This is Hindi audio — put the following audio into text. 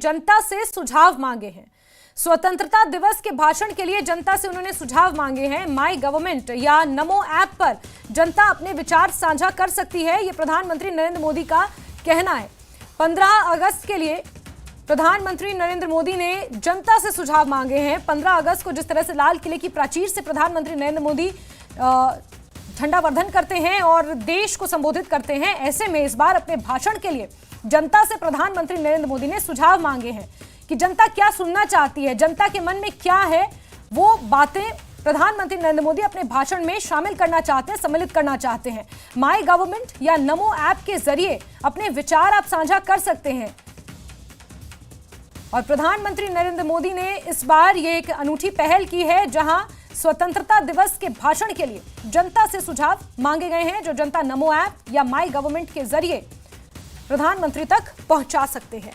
जनता से सुझाव मांगे हैं। स्वतंत्रता दिवस के भाषण के लिए जनता से उन्होंने सुझाव मांगे हैं। माई गवर्नमेंट या नमो ऐप पर जनता अपने विचार साझा कर सकती है, ये प्रधानमंत्री नरेंद्र मोदी का कहना है। 15 अगस्त के लिए प्रधानमंत्री नरेंद्र मोदी ने जनता से सुझाव मांगे हैं। 15 अगस्त को जिस तरह से लाल किले की प्राचीर से प्रधानमंत्री नरेंद्र मोदी झंडावर्धन करते हैं और देश को संबोधित करते हैं, ऐसे में इस बार अपने भाषण के लिए जनता से प्रधानमंत्री नरेंद्र मोदी ने सुझाव मांगे हैं कि जनता क्या सुनना चाहती है, जनता के मन में क्या है, वो बातें प्रधानमंत्री नरेंद्र मोदी अपने भाषण में शामिल करना चाहते हैं, सम्मिलित करना चाहते हैं। माई गवर्नमेंट या नमो ऐप के जरिए अपने विचार आप साझा कर सकते हैं। और प्रधानमंत्री नरेंद्र मोदी ने इस बार ये एक अनूठी पहल की है, जहां स्वतंत्रता दिवस के भाषण के लिए जनता से सुझाव मांगे गए हैं, जो जनता नमो ऐप या माई गवर्नमेंट के जरिए प्रधानमंत्री तक पहुंचा सकते हैं।